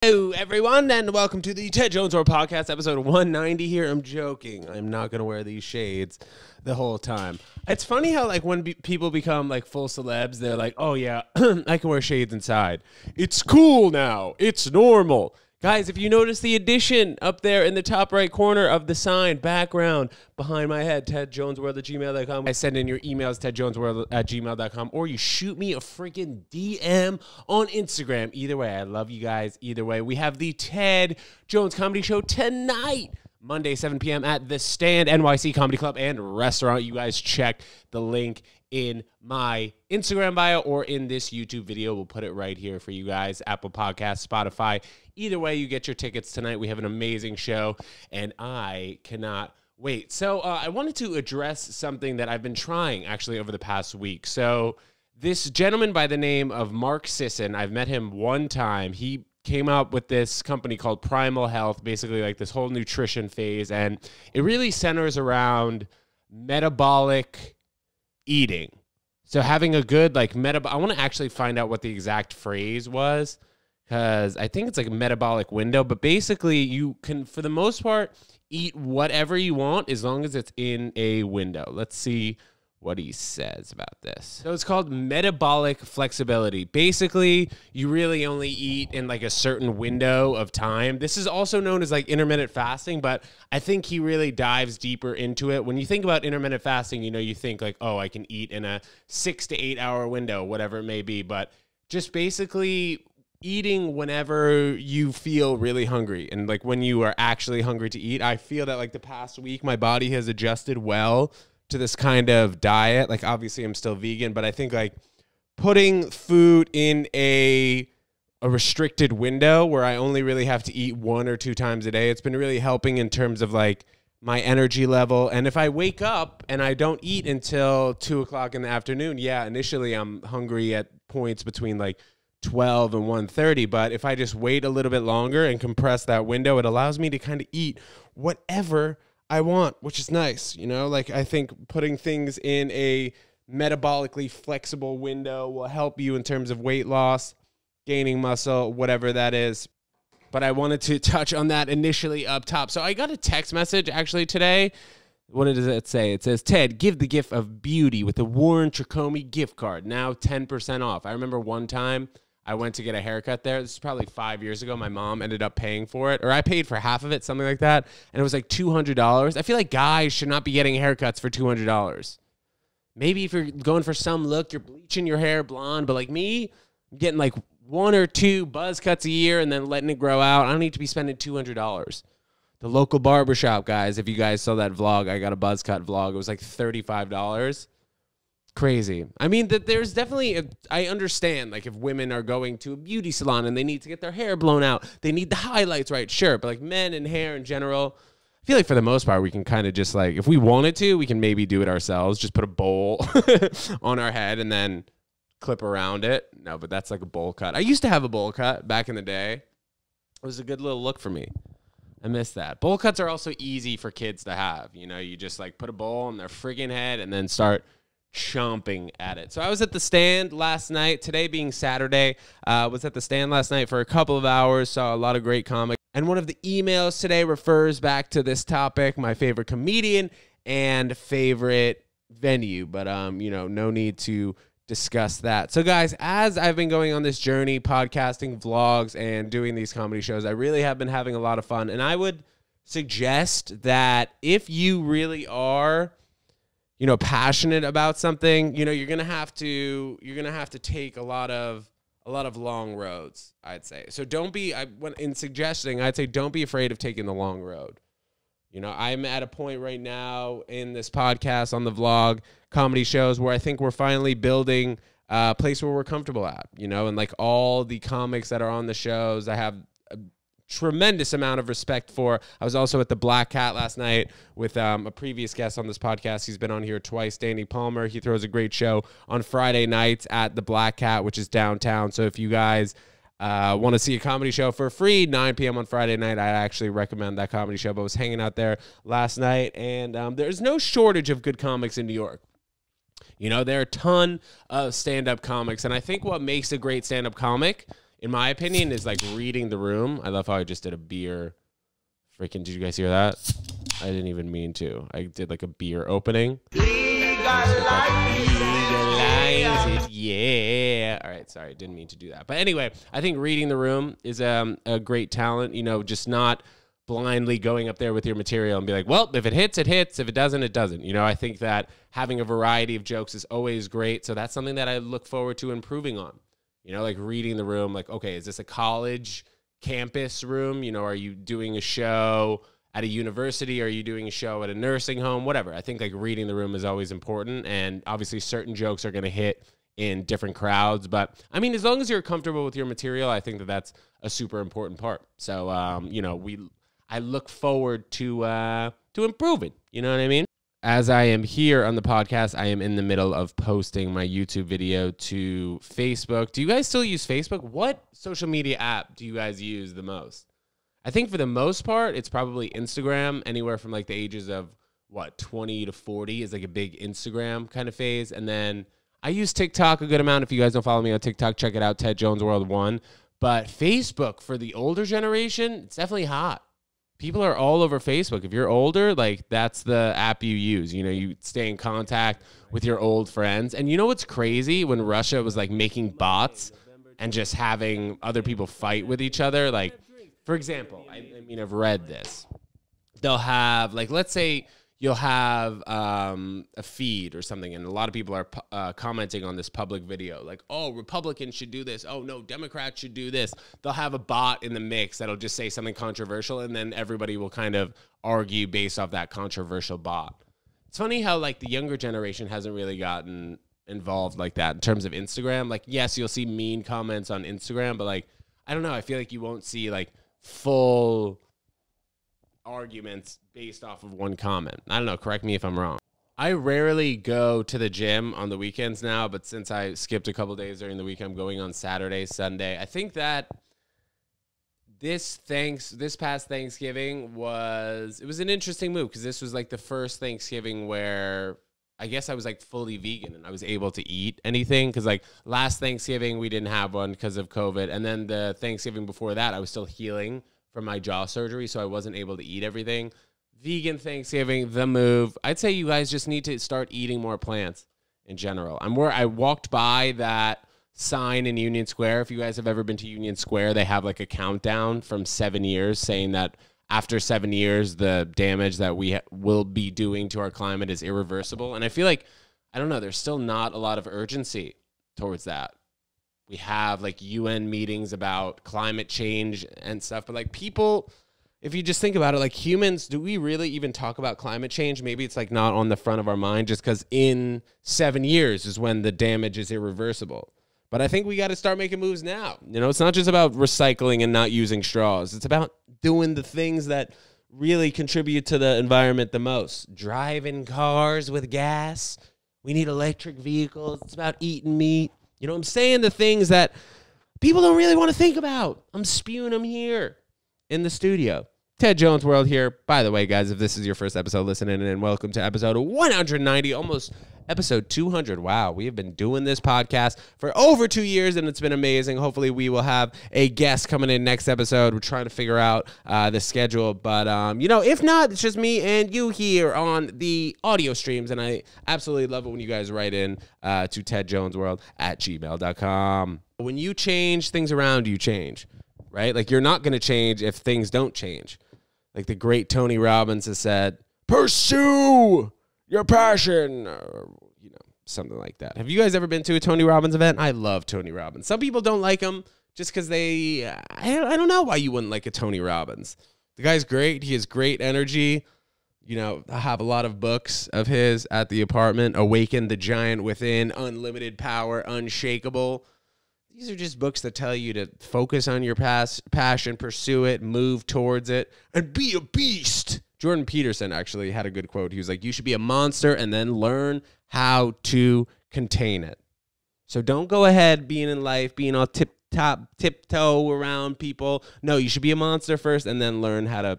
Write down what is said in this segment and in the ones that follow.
Hello, everyone, and welcome to the Ted Jones World Podcast, episode 190 here. I'm joking. I'm not going to wear these shades the whole time. It's funny how, like, when people become, like, full celebs, they're like, oh, yeah, I can wear shades inside. It's cool now. It's normal. Guys, if you notice the addition up there in the top right corner of the sign, background, behind my head, tedjonesworld@gmail.com. I send in your emails, tedjonesworld@gmail.com, or you shoot me a freaking DM on Instagram. Either way, I love you guys. Either way, we have the Ted Jones Comedy Show tonight, Monday, 7 p.m. at The Stand, NYC Comedy Club and Restaurant. You guys check the link in my Instagram bio or in this YouTube video. We'll put it right here for you guys. Apple Podcasts, Spotify. Either way, you get your tickets tonight. We have an amazing show, and I cannot wait. So I wanted to address something that I've been trying, actually, over the past week. So this gentleman by the name of Mark Sisson, I've met him one time. He came up with this company called Primal Health, basically like this whole nutrition phase, and it really centers around metabolic eating. So having a good, like, I want to actually find out what the exact phrase was, because I think it's like a metabolic window, but basically you can, for the most part, eat whatever you want as long as it's in a window. Let's see what he says about this. So it's called Metabolic Flexibility. Basically, you really only eat in like a certain window of time. This is also known as like intermittent fasting, but I think he really dives deeper into it. When you think about intermittent fasting, you know, you think like, oh, I can eat in a 6 to 8 hour window, whatever it may be, but just basically eating whenever you feel really hungry and like when you are actually hungry to eat. I feel that like the past week, my body has adjusted well to this kind of diet. Like, obviously I'm still vegan, but I think like putting food in a restricted window where I only really have to eat 1 or 2 times a day, it's been really helping in terms of like my energy level. And if I wake up and I don't eat until 2 o'clock in the afternoon, yeah, initially I'm hungry at points between like 12 and 1:30, but if I just wait a little bit longer and compress that window, it allows me to kind of eat whatever I want, which is nice. You know, like, I think putting things in a metabolically flexible window will help you in terms of weight loss, gaining muscle, whatever that is. But I wanted to touch on that initially up top. So I got a text message actually today. What does it say? It says, Ted, give the gift of beauty with a Warren Trachome gift card. Now 10% off. I remember one time I went to get a haircut there. This is probably 5 years ago. My mom ended up paying for it, or I paid for half of it, something like that. And it was like $200. I feel like guys should not be getting haircuts for $200. Maybe if you're going for some look, you're bleaching your hair blonde. But like me, I'm getting like 1 or 2 buzz cuts a year and then letting it grow out. I don't need to be spending $200. The local barbershop, guys, if you guys saw that vlog, I got a buzz cut vlog. It was like $35. Crazy. I mean, that there's definitely I understand, like, if women are going to a beauty salon and they need to get their hair blown out, they need the highlights right, sure. But like men and hair in general, I feel like for the most part, we can kind of just like, if we wanted to, we can maybe do it ourselves. Just put a bowl on our head and then clip around it. No, but that's like a bowl cut. I used to have a bowl cut back in the day. It was a good little look for me. I miss that. Bowl cuts are also easy for kids to have. You know, you just like put a bowl on their friggin' head and then start chomping at it. So I was at the Stand last night. Today being Saturday, was at the Stand last night for a couple of hours. Saw a lot of great comics. And one of the emails today refers back to this topic, my favorite comedian and favorite venue. But, you know, no need to discuss that. So guys, as I've been going on this journey, podcasting, vlogs, and doing these comedy shows, I really have been having a lot of fun. And I would suggest that if you really are, you know, passionate about something, you know, you're gonna have to take a lot of long roads, I'd say. So don't be, in suggesting, I'd say don't be afraid of taking the long road. You know, I'm at a point right now in this podcast, on the vlog, comedy shows, where I think we're finally building a place where we're comfortable at, you know, and like all the comics that are on the shows, I have a tremendous amount of respect for. I was also at the Black Cat last night with a previous guest on this podcast. He's been on here twice, Danny Palmer. He throws a great show on Friday nights at the Black Cat, which is downtown. So if you guys want to see a comedy show for free, 9 p.m. on Friday night, I actually recommend that comedy show. But I was hanging out there last night, and there's no shortage of good comics in New York. You know, there are a ton of stand-up comics, and I think what makes a great stand-up comic in my opinion, is like reading the room. I love how I just did a beer. Freaking, did you guys hear that? I didn't even mean to. I did like a beer opening. Legalize it, yeah. All right, sorry, didn't mean to do that. But anyway, I think reading the room is a great talent. You know, just not blindly going up there with your material and be like, well, if it hits, it hits. If it doesn't, it doesn't. You know, I think that having a variety of jokes is always great. So that's something that I look forward to improving on. You know, like reading the room, like, okay, is this a college campus room? You know, are you doing a show at a university? Are you doing a show at a nursing home? Whatever. I think like reading the room is always important. And obviously certain jokes are going to hit in different crowds. But I mean, as long as you're comfortable with your material, I think that that's a super important part. So, you know, I look forward to improving. You know what I mean? As I am here on the podcast, I am in the middle of posting my YouTube video to Facebook. Do you guys still use Facebook? What social media app do you guys use the most? I think for the most part, it's probably Instagram. Anywhere from like the ages of, 20 to 40 is like a big Instagram kind of phase. And then I use TikTok a good amount. If you guys don't follow me on TikTok, check it out, Ted Jones World 1. But Facebook, for the older generation, it's definitely hot. People are all over Facebook. If you're older, like that's the app you use. You know, you stay in contact with your old friends. And you know what's crazy? When Russia was like making bots and just having other people fight with each other. Like, for example, I mean, I've read this. They'll have, like, let's say you'll have a feed or something, and a lot of people are commenting on this public video, like, oh, Republicans should do this. Oh, no, Democrats should do this. They'll have a bot in the mix that'll just say something controversial, and then everybody will kind of argue based off that controversial bot. It's funny how, like, the younger generation hasn't really gotten involved like that in terms of Instagram. Like, yes, you'll see mean comments on Instagram, but, like, I don't know. I feel like you won't see, like, full arguments based off of one comment. I don't know. Correct me if I'm wrong. I rarely go to the gym on the weekends now, but since I skipped a couple days during the week, I'm going on Saturday, Sunday. I think that this past Thanksgiving was an interesting move because this was like the first Thanksgiving where I guess I was like fully vegan and I was able to eat anything because like last Thanksgiving we didn't have one because of COVID, and then the Thanksgiving before that I was still healing from my jaw surgery, so I wasn't able to eat everything. Vegan Thanksgiving, the move. I'd say you guys just need to start eating more plants in general. I walked by that sign in Union Square. If you guys have ever been to Union Square, they have like a countdown from 7 years saying that after 7 years, the damage that we will be doing to our climate is irreversible. And I feel like, I don't know, there's still not a lot of urgency towards that. We have like UN meetings about climate change and stuff, but like people, if you just think about it, like humans, do we really even talk about climate change? Maybe it's like not on the front of our mind just because in 7 years is when the damage is irreversible. But I think we got to start making moves now. You know, it's not just about recycling and not using straws. It's about doing the things that really contribute to the environment the most. Driving cars with gas. We need electric vehicles. It's about eating meat. You know, I'm saying the things that people don't really want to think about. I'm spewing them here in the studio. Ted Jones World here. By the way, guys, if this is your first episode listening, and welcome to episode 190, almost episode 200. Wow, we have been doing this podcast for over 2 years, and it's been amazing. Hopefully, we will have a guest coming in next episode. We're trying to figure out the schedule, but, you know, if not, it's just me and you here on the audio streams, and I absolutely love it when you guys write in to tedjonesworld@gmail.com. When you change things around, you change, right? Like, you're not going to change if things don't change. Like the great Tony Robbins has said, pursue your passion, or, you know, something like that. Have you guys ever been to a Tony Robbins event? I love Tony Robbins. Some people don't like him just because I don't know why you wouldn't like a Tony Robbins. The guy's great. He has great energy. You know, I have a lot of books of his at the apartment. Awaken the Giant Within, Unlimited Power, Unshakable. These are just books that tell you to focus on your passion, pursue it, move towards it, and be a beast. Jordan Peterson actually had a good quote. He was like, you should be a monster and then learn how to contain it. So don't go ahead being in life, being all tiptoe around people. No, you should be a monster first and then learn how to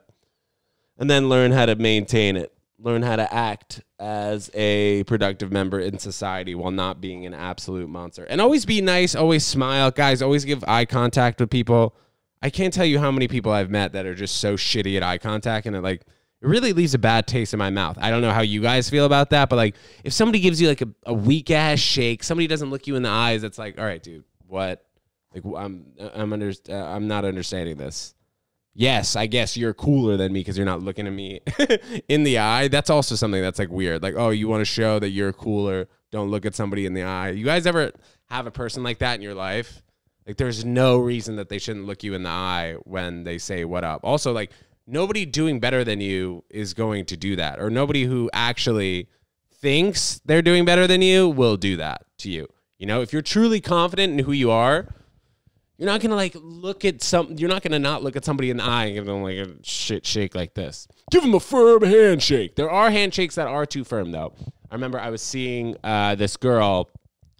maintain it. learn how to act as a productive member in society while not being an absolute monster. And always be nice, always smile. Guys, always give eye contact with people. I can't tell you how many people I've met that are just so shitty at eye contact, and it really leaves a bad taste in my mouth. I don't know how you guys feel about that, but like if somebody gives you like a weak ass shake, somebody doesn't look you in the eyes, it's like, all right, dude, what? Like I'm not understanding this. Yes, I guess you're cooler than me because you're not looking at me in the eye. That's also something that's like weird. Like, oh, you want to show that you're cooler? Don't look at somebody in the eye. You guys ever have a person like that in your life? Like, there's no reason that they shouldn't look you in the eye when they say what up. Also, like, nobody doing better than you is going to do that. Or nobody who actually thinks they're doing better than you will do that to you. You know, if you're truly confident in who you are, you're not going to like look at you're not going to not look at somebody in the eye and give them like a shit shake like this. Give them a firm handshake. There are handshakes that are too firm though. I remember I was seeing this girl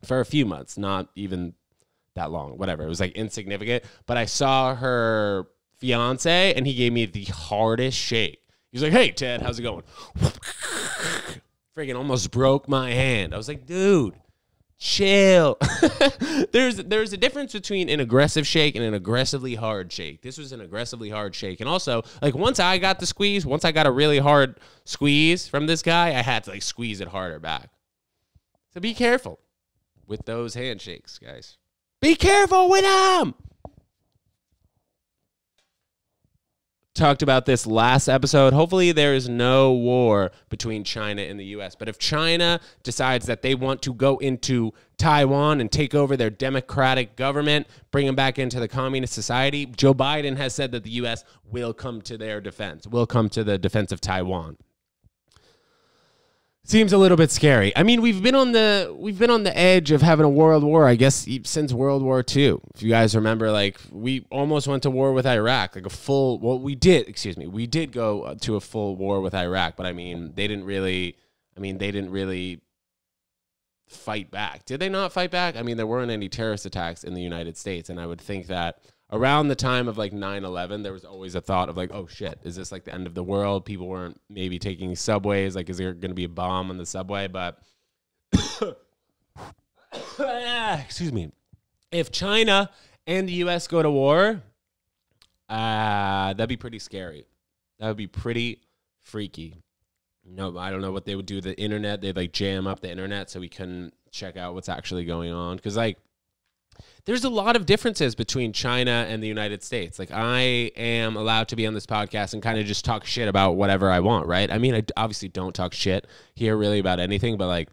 for a few months, not even that long, whatever. It was like insignificant, but I saw her fiance and he gave me the hardest shake. He was like, "Hey Ted, how's it going?" Freaking almost broke my hand. I was like, dude, chill. There's a difference between an aggressive shake and an aggressively hard shake. This was an aggressively hard shake. And also, like, once I got a really hard squeeze from this guy, I had to like squeeze it harder back. So be careful with those handshakes, guys. Be careful with them. Talked about this last episode. Hopefully there is no war between China and the U.S. But if China decides that they want to go into Taiwan and take over their democratic government, bring them back into the communist society, Joe Biden has said that the U.S. will come to their defense, will come to the defense of Taiwan. Seems a little bit scary. I mean, we've been on the edge of having a world war, I guess, since World War II. If you guys remember, like, we almost went to war with Iraq, like we did go to a full war with Iraq, but I mean, they didn't really fight back. Did they not fight back? I mean, there weren't any terrorist attacks in the United States, and I would think that around the time of like 9/11, there was always a thought of like, oh shit, is this like the end of the world? People weren't maybe taking subways. Like, is there going to be a bomb on the subway? But excuse me, if China and the U.S. go to war, that'd be pretty scary. That would be pretty freaky. No, I don't know what they would do with the internet. They'd like jam up the internet so we couldn't check out what's actually going on. Because like, there's a lot of differences between China and the United States. Like, I am allowed to be on this podcast and kind of just talk shit about whatever I want, right? I mean, I obviously don't talk shit here really about anything, but like,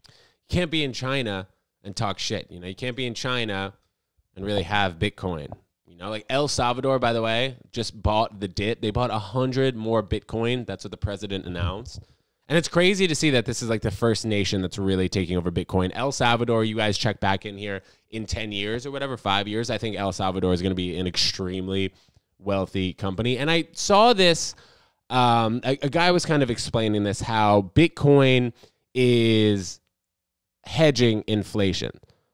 you can't be in China and talk shit. You know, you can't be in China and really have Bitcoin. You know, like El Salvador, by the way, just bought they bought 100 more Bitcoin. That's what the president announced. And it's crazy to see that this is like the first nation that's really taking over Bitcoin. El Salvador, you guys check back in here in 10 years or whatever, 5 years. I think El Salvador is going to be an extremely wealthy company. And I saw this, a guy was kind of explaining this, how Bitcoin is hedging inflation.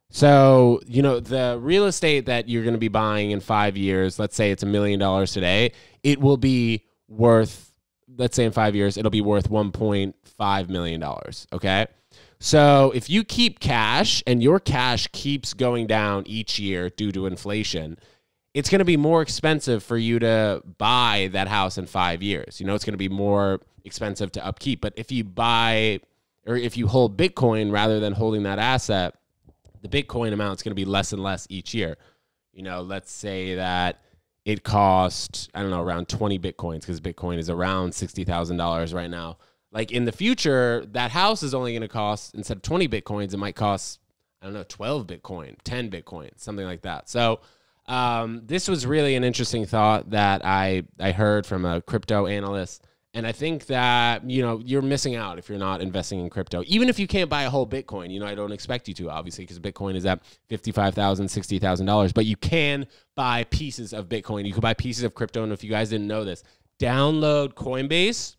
So, you know, the real estate that you're going to be buying in 5 years, let's say it's $1 million today, it will be worth, let's say in 5 years, it'll be worth $1.5 million, okay? So if you keep cash and your cash keeps going down each year due to inflation, it's going to be more expensive for you to buy that house in 5 years. You know, it's going to be more expensive to upkeep. But if you buy, or if you hold Bitcoin rather than holding that asset, the Bitcoin amount is going to be less and less each year. You know, let's say that it cost, I don't know, around 20 Bitcoins, because Bitcoin is around $60,000 right now. Like, in the future, that house is only going to cost, instead of 20 Bitcoins, it might cost, I don't know, 12 Bitcoin, 10 Bitcoin, something like that. So this was really an interesting thought that I heard from a crypto analyst. And I think that, you know, you're missing out if you're not investing in crypto. Even if you can't buy a whole Bitcoin, you know, I don't expect you to, obviously, because Bitcoin is at $55,000, $60,000. But you can buy pieces of Bitcoin. You can buy pieces of crypto. And if you guys didn't know this, download Coinbase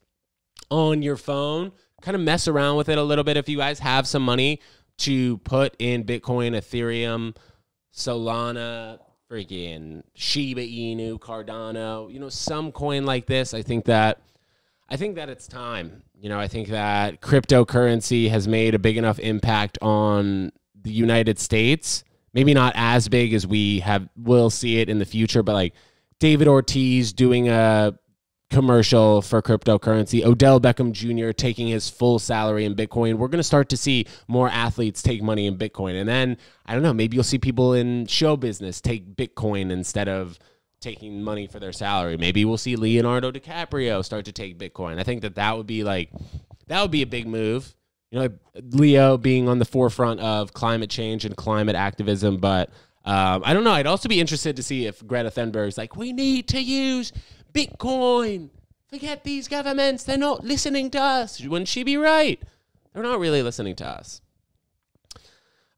on your phone. Kind of mess around with it a little bit if you guys have some money to put in Bitcoin, Ethereum, Solana, freaking Shiba Inu, Cardano, you know, some coin like this. I think that I think that it's time. I think that cryptocurrency has made a big enough impact on the United States. Maybe not as big as we'll see it in the future, but like David Ortiz doing a commercial for cryptocurrency, Odell Beckham Jr. taking his full salary in Bitcoin. We're going to start to see more athletes take money in Bitcoin. And then, I don't know, maybe you'll see people in show business take Bitcoin instead of taking money for their salary. Maybe we'll see Leonardo DiCaprio start to take Bitcoin. I think that would be a big move. Leo being on the forefront of climate change and climate activism. But I don't know. I'd also be interested to see if Greta Thunberg's like, we need to use Bitcoin. Forget these governments. They're not listening to us. Wouldn't she be right? They're not really listening to us.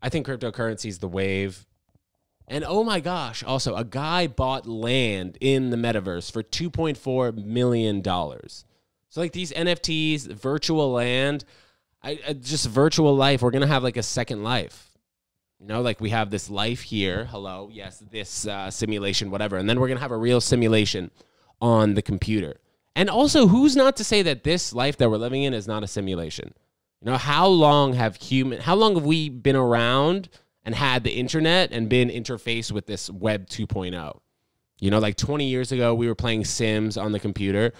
I think cryptocurrency is the wave. And oh my gosh, also a guy bought land in the metaverse for $2.4 million. So like these NFTs, virtual land, just virtual life, we're going to have like a second life. Like we have this life here. Hello. Yes. This simulation, whatever. And then we're going to have a real simulation on the computer. And also, who's not to say that this life that we're living in is not a simulation? How long have we been around and had the internet and been interfaced with this web 2.0? Like 20 years ago, we were playing Sims on the computer.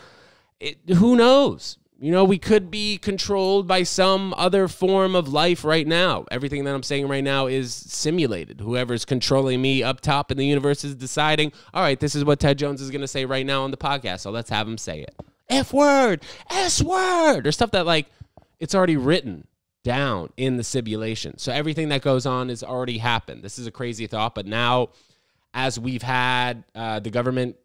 Who knows? We could be controlled by some other form of life right now. Everything that I'm saying right now is simulated. Whoever's controlling me up top in the universe is deciding, all right, this is what Ted Jones is going to say right now on the podcast, so let's have him say it. F word, S word, or stuff that like it's already written down in the simulation. So everything that goes on has already happened. This is a crazy thought, but now as we've had the government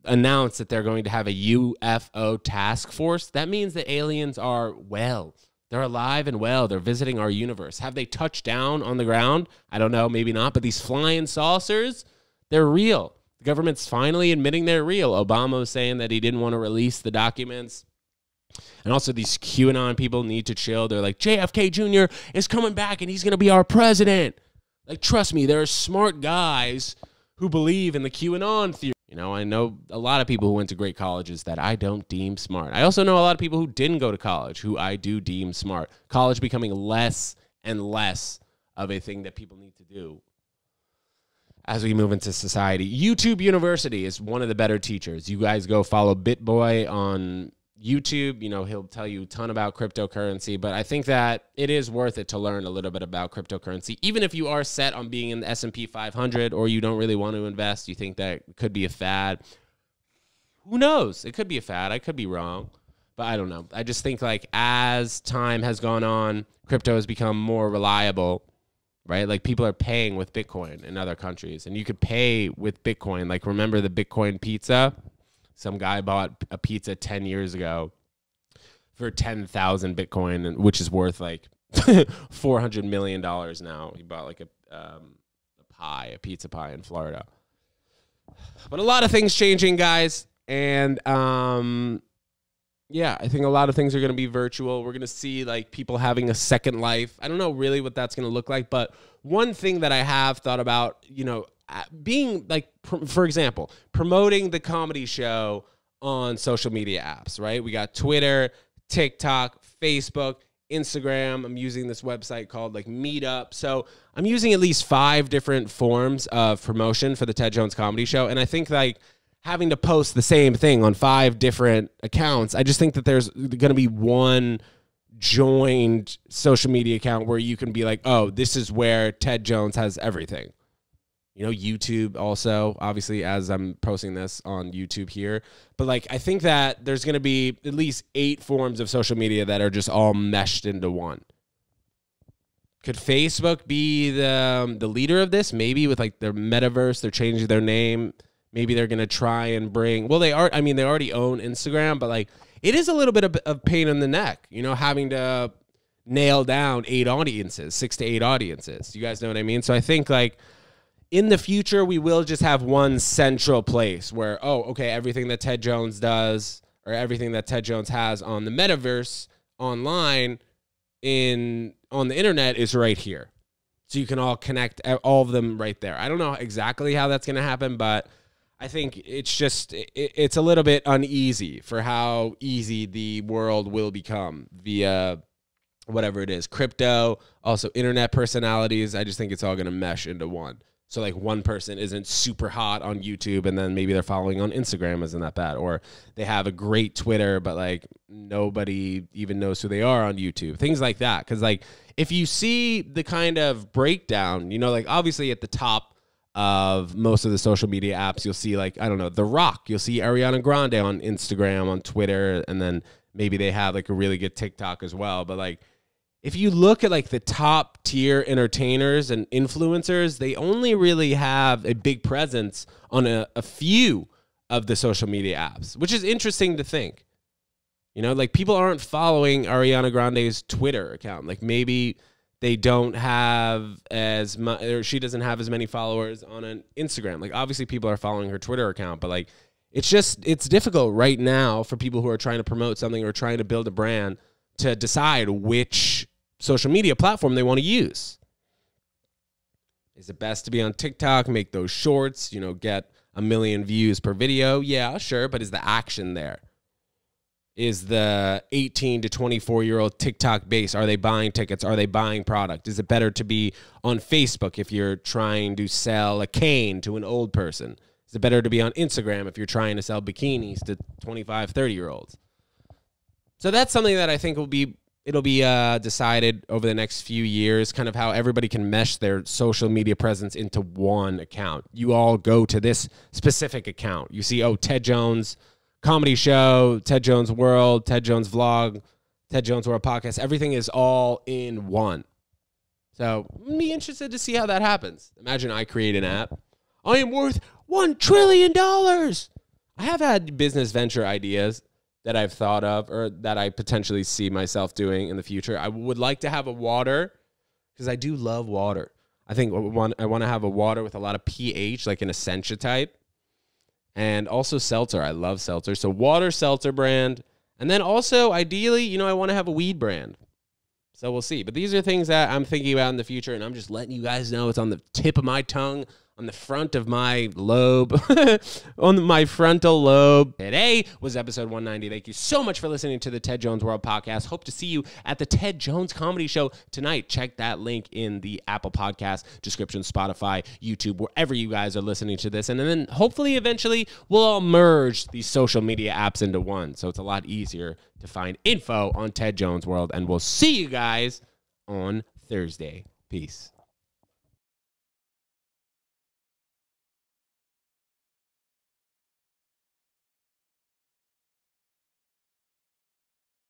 announced that they're going to have a UFO task force, that means that aliens are well. They're alive and well. They're visiting our universe. Have they touched down on the ground? I don't know, maybe not. But these flying saucers, they're real. The government's finally admitting they're real. Obama was saying that he didn't want to release the documents. And also these QAnon people need to chill. They're like, JFK Jr. is coming back and he's going to be our president. Like, trust me, there are smart guys who believe in the QAnon theory. I know a lot of people who went to great colleges that I don't deem smart. I also know a lot of people who didn't go to college who I do deem smart. College becoming less and less of a thing that people need to do as we move into society. YouTube University is one of the better teachers. You guys go follow BitBoy on YouTube. He'll tell you a ton about cryptocurrency, but I think that it is worth it to learn a little bit about cryptocurrency. Even if you are set on being in the S&P 500 or you don't really want to invest, you think that it could be a fad. Who knows? It could be a fad. I could be wrong, but I don't know. I just think like as time has gone on, crypto has become more reliable, right? Like people are paying with Bitcoin in other countries, and you could pay with Bitcoin. Like remember the Bitcoin pizza? Some guy bought a pizza 10 years ago for 10,000 Bitcoin, which is worth like $400 million now. He bought like a pizza pie in Florida. But a lot of things changing, guys. And yeah, I think a lot of things are going to be virtual. We're going to see like people having a second life. I don't know really what that's going to look like. But one thing that I have thought about, being like, for example, promoting the comedy show on social media apps, right? We got Twitter, TikTok, Facebook, Instagram. I'm using this website called like Meetup. So I'm using at least 5 different forms of promotion for the Ted Jones Comedy Show. And I think like having to post the same thing on 5 different accounts, I just think that there's going to be one joined social media account where you can be like, oh, this is where Ted Jones has everything. YouTube also, obviously, as I'm posting this on YouTube here. But, like, I think that there's going to be at least 8 forms of social media that are just all meshed into one. Could Facebook be the leader of this? Maybe with, like, their metaverse, they're changing their name. Maybe they're going to try and bring... Well, they already own Instagram, but, like, it is a little bit of pain in the neck, having to nail down 8 audiences, 6 to 8 audiences. You guys know what I mean? So I think, like... in the future, we will just have one central place where, oh, okay, everything that Ted Jones does or everything that Ted Jones has on the metaverse online on the internet is right here. So you can all connect all of them right there. I don't know exactly how that's going to happen, but I think it's just, it's a little bit uneasy for how easy the world will become via whatever it is, crypto, also internet personalities. I just think it's all going to mesh into one. So like one person isn't super hot on YouTube and then maybe they're following on Instagram isn't that bad. Or they have a great Twitter, but like nobody even knows who they are on YouTube. Things like that. Because like if you see the kind of breakdown, you know, like obviously at the top of most of the social media apps, you'll see like, I don't know, The Rock. You'll see Ariana Grande on Instagram, on Twitter, and then maybe they have like a really good TikTok as well. But like, if you look at like the top tier entertainers and influencers, they only really have a big presence on a few of the social media apps, which is interesting to think. You know, like people aren't following Ariana Grande's Twitter account. Like maybe they don't have as much, or she doesn't have as many followers on an Instagram. Like obviously people are following her Twitter account, but like it's difficult right now for people who are trying to promote something or trying to build a brand to decide which social media platform they want to use. Is it best to be on TikTok, make those shorts, you know, get 1 million views per video? Yeah, sure, but is the action there? Is the 18 to 24-year-old TikTok base, are they buying tickets? Are they buying product? Is it better to be on Facebook if you're trying to sell a cane to an old person? Is it better to be on Instagram if you're trying to sell bikinis to 25, 30-year-olds? So that's something that I think it'll be decided over the next few years, kind of how everybody can mesh their social media presence into one account. You all go to this specific account. You see, oh, Ted Jones Comedy Show, Ted Jones World, Ted Jones Vlog, Ted Jones World Podcast. Everything is all in one. So I'm be interested to see how that happens. Imagine I create an app. I am worth $1 trillion. I have had business venture ideas that I've thought of or that I potentially see myself doing in the future. I would like to have a water because I do love water. I think I want to have a water with a lot of pH, like an Essentia type. And also seltzer. I love seltzer. So water, seltzer brand. And then also, ideally, you know, I want to have a weed brand. So we'll see. But these are things that I'm thinking about in the future, and I'm just letting you guys know it's on the tip of my tongue, on the front of my lobe, on my frontal lobe. Today was episode 190. Thank you so much for listening to the Ted Jones World Podcast. Hope to see you at the Ted Jones Comedy Show tonight. Check that link in the Apple Podcast description, Spotify, YouTube, wherever you guys are listening to this. And then hopefully eventually we'll all merge these social media apps into one. So it's a lot easier to find info on Ted Jones World. And we'll see you guys on Thursday. Peace.